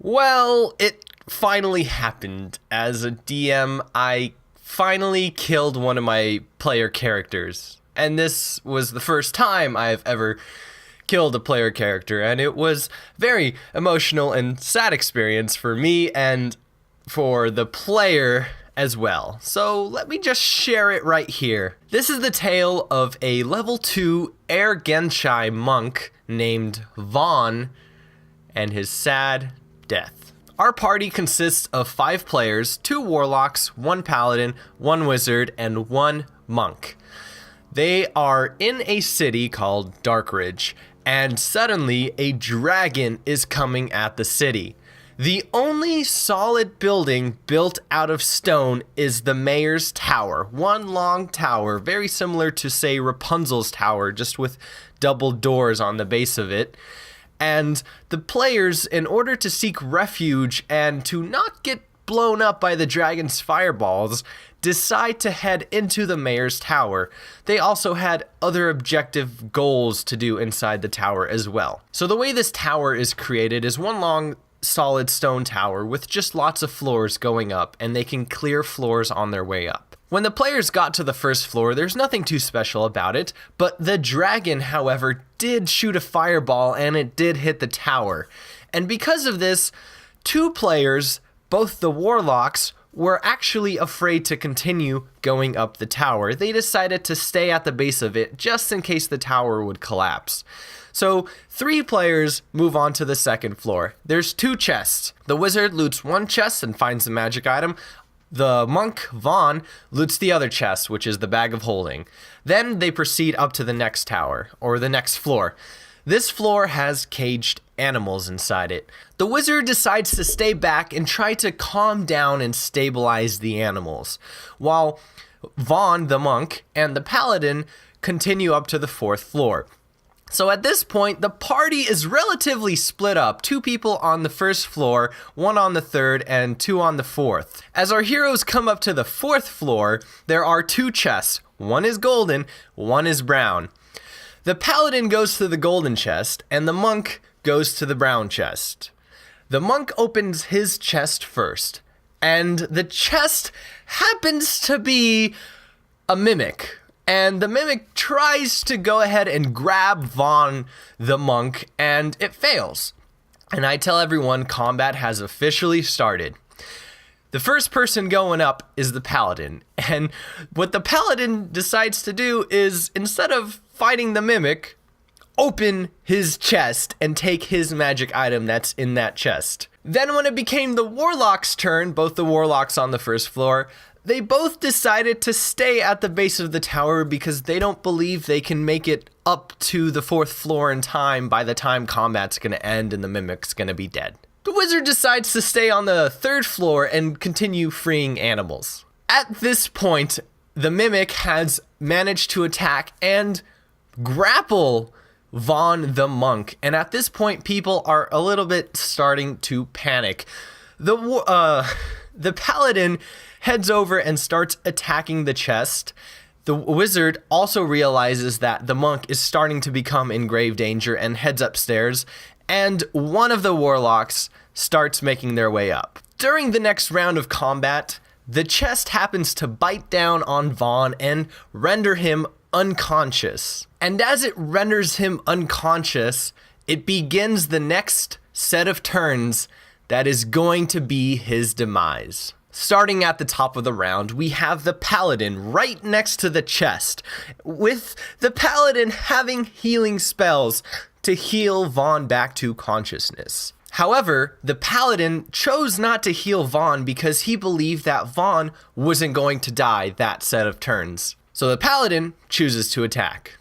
Well, it finally happened. As a DM, I finally killed one of my player characters. And this was the first time I've ever killed a player character, and it was very emotional and sad experience for me and for the player as well. So let me just share it right here. This is the tale of a level 2 Air Genshai monk named Vaughn and his sad death. Our party consists of 5 players, 2 warlocks, 1 paladin, 1 wizard, and 1 monk. They are in a city called Darkridge, and suddenly a dragon is coming at the city. The only solid building built out of stone is the mayor's tower, one long tower, very similar to, say, Rapunzel's tower, just with double doors on the base of it. And the players, in order to seek refuge and to not get blown up by the dragon's fireballs, decide to head into the mayor's tower. They also had other objective goals to do inside the tower as well. So the way this tower is created is one long solid stone tower with just lots of floors going up, and they can clear floors on their way up. When the players got to the first floor, there's nothing too special about it, but the dragon, however, did shoot a fireball and it did hit the tower. And because of this, 2 players, both the warlocks, were actually afraid to continue going up the tower. They decided to stay at the base of it just in case the tower would collapse. So 3 players move on to the second floor. There's 2 chests. The wizard loots 1 chest and finds the magic item. The monk, Vaughn, loots the other chest, which is the bag of holding. Then they proceed up to the next tower, or the next floor. This floor has caged animals inside it. The wizard decides to stay back and try to calm down and stabilize the animals, while Vaughn, the monk, and the paladin continue up to the 4th floor. So at this point, the party is relatively split up. 2 people on the 1st floor, 1 on the 3rd, and 2 on the 4th. As our heroes come up to the 4th floor, there are 2 chests. 1 is golden, 1 is brown. The paladin goes to the golden chest, and the monk goes to the brown chest. The monk opens his chest first, and the chest happens to be a mimic. And the mimic tries to go ahead and grab Vaughn, the monk, and it fails. And I tell everyone combat has officially started. The first person going up is the paladin. And what the paladin decides to do is, instead of fighting the mimic, open his chest and take his magic item that's in that chest. Then when it became the warlock's turn, both the warlocks on the 1st floor, they both decided to stay at the base of the tower because they don't believe they can make it up to the 4th floor in time by the time combat's going to end and the mimic's going to be dead. The wizard decides to stay on the 3rd floor and continue freeing animals. At this point, the mimic has managed to attack and grapple Vaughn the monk, and at this point people are a little bit starting to panic. The paladin heads over and starts attacking the chest. The wizard also realizes that the monk is starting to become in grave danger and heads upstairs, and one of the warlocks starts making their way up. During the next round of combat, the chest happens to bite down on Vaughn and render him unconscious. And as it renders him unconscious, it begins the next set of turns that is going to be his demise. Starting at the top of the round, we have the paladin right next to the chest, with the paladin having healing spells to heal Vaughn back to consciousness. However, the paladin chose not to heal Vaughn because he believed that Vaughn wasn't going to die that set of turns. So the paladin chooses to attack.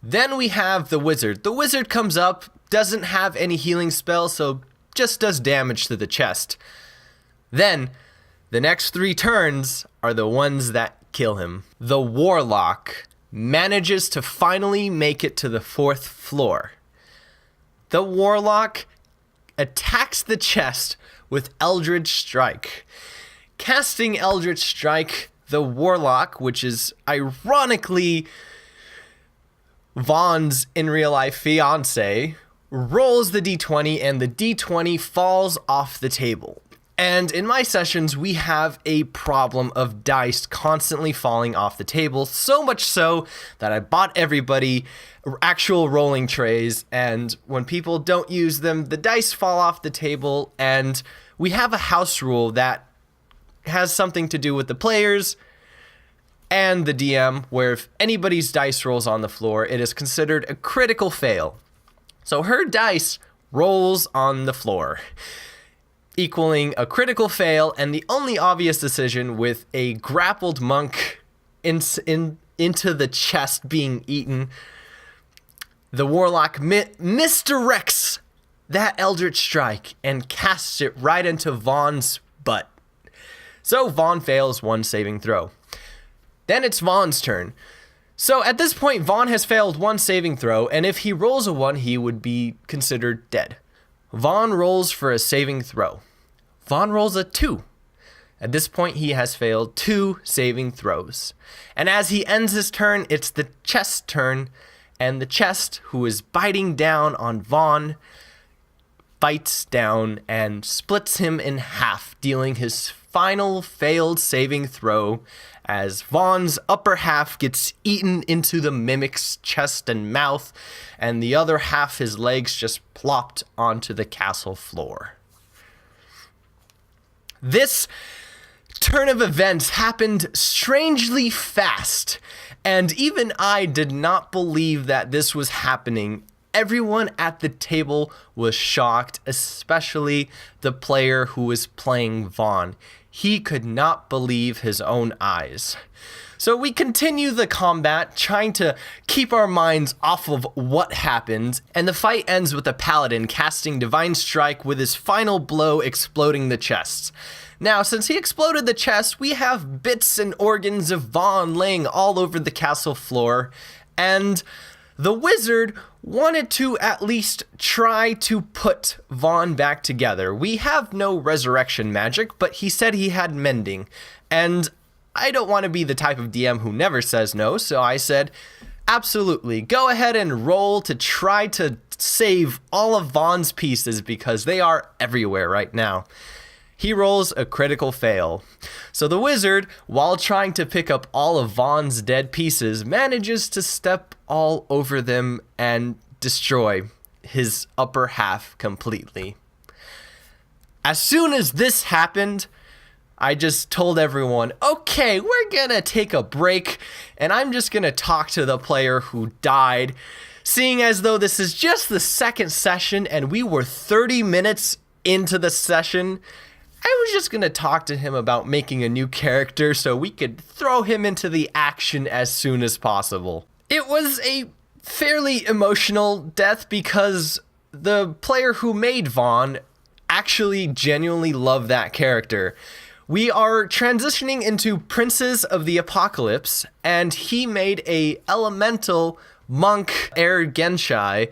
Then we have the wizard. The wizard comes up, doesn't have any healing spells, so just does damage to the chest. Then the next 3 turns are the ones that kill him. The warlock manages to finally make it to the 4th floor. The warlock attacks the chest with Eldritch Strike. Casting Eldritch Strike, the warlock, which is ironically Vaughn's in real life fiance, rolls the d20 and the d20 falls off the table. And in my sessions, we have a problem of dice constantly falling off the table, so much so that I bought everybody actual rolling trays, and when people don't use them, the dice fall off the table, and we have a house rule that has something to do with the players and the DM, where if anybody's dice rolls on the floor, it is considered a critical fail. So her dice rolls on the floor, equaling a critical fail, and the only obvious decision with a grappled monk into the chest being eaten, the warlock misdirects that eldritch strike and casts it right into Vaughn's butt. So Vaughn fails one saving throw. Then it's Vaughn's turn. So at this point, Vaughn has failed one saving throw, and if he rolls a 1, he would be considered dead. Vaughn rolls for a saving throw. Vaughn rolls a 2. At this point, he has failed 2 saving throws. And as he ends his turn, it's the chest's turn, and the chest, who is biting down on Vaughn, bites down and splits him in half, dealing his final failed saving throw as Vaughn's upper half gets eaten into the mimic's chest and mouth, and the other half, his legs, just plopped onto the castle floor. This turn of events happened strangely fast, and even I did not believe that this was happening. Everyone at the table was shocked, especially the player who was playing Vaughn. He could not believe his own eyes. So we continue the combat, trying to keep our minds off of what happened, and the fight ends with the paladin casting Divine Strike with his final blow exploding the chests. Now, since he exploded the chest, we have bits and organs of Vaughn laying all over the castle floor, and the wizard wanted to at least try to put Vaughn back together. We have no resurrection magic, but he said he had mending, and I don't want to be the type of DM who never says no, so I said, absolutely, go ahead and roll to try to save all of Vaughn's pieces because they are everywhere right now. He rolls a critical fail. So the wizard, while trying to pick up all of Vaughn's dead pieces, manages to step all over them and destroy his upper half completely. As soon as this happened, I just told everyone, okay, we're gonna take a break, and I'm just gonna talk to the player who died, seeing as though this is just the second session and we were 30 minutes into the session. I was just gonna talk to him about making a new character so we could throw him into the action as soon as possible. It was a fairly emotional death because the player who made Vaughn actually genuinely loved that character. We are transitioning into Princes of the Apocalypse, and he made a elemental monk genasi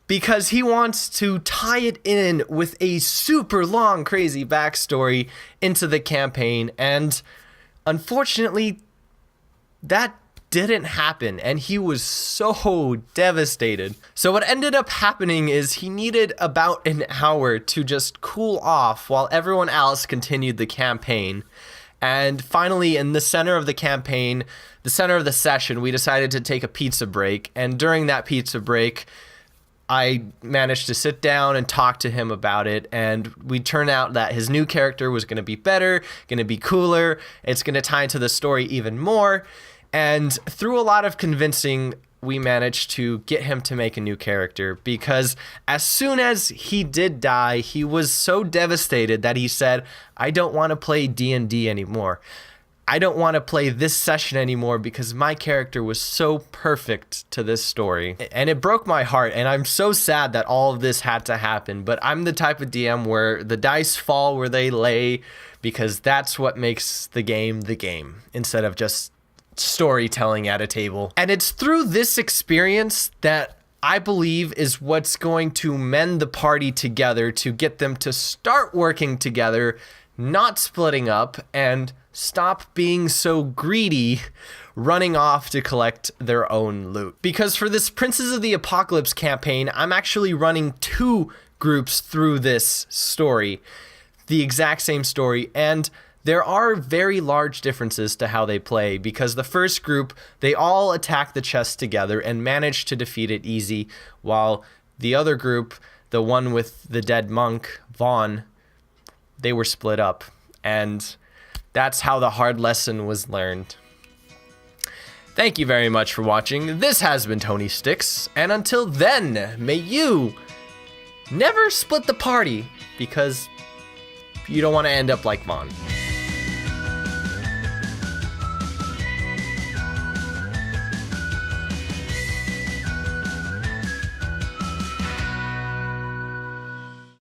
because he wants to tie it in with a super long, crazy backstory into the campaign, and unfortunately, that didn't happen, and he was so devastated. So what ended up happening is he needed about an hour to just cool off while everyone else continued the campaign. And finally, in the center of the campaign, the center of the session, we decided to take a pizza break, and during that pizza break, I managed to sit down and talk to him about it, and we turned out that his new character was going to be better, going to be cooler, it's going to tie into the story even more, and through a lot of convincing, we managed to get him to make a new character, because as soon as he did die, he was so devastated that he said, I don't want to play D&D anymore. I don't want to play this session anymore because my character was so perfect to this story. And it broke my heart, and I'm so sad that all of this had to happen, but I'm the type of DM where the dice fall where they lay because that's what makes the game, instead of just storytelling at a table. And it's through this experience that I believe is what's going to mend the party together to get them to start working together, not splitting up, and stop being so greedy running off to collect their own loot. Because for this Princes of the Apocalypse campaign, I'm actually running 2 groups through this story, the exact same story, and there are very large differences to how they play, because the first group, they all attack the chest together and manage to defeat it easy, while the other group, the one with the dead monk, Vaughn, they were split up, and that's how the hard lesson was learned. Thank you very much for watching. This has been Tony Sticks, and until then, may you never split the party, because you don't want to end up like Vaughn.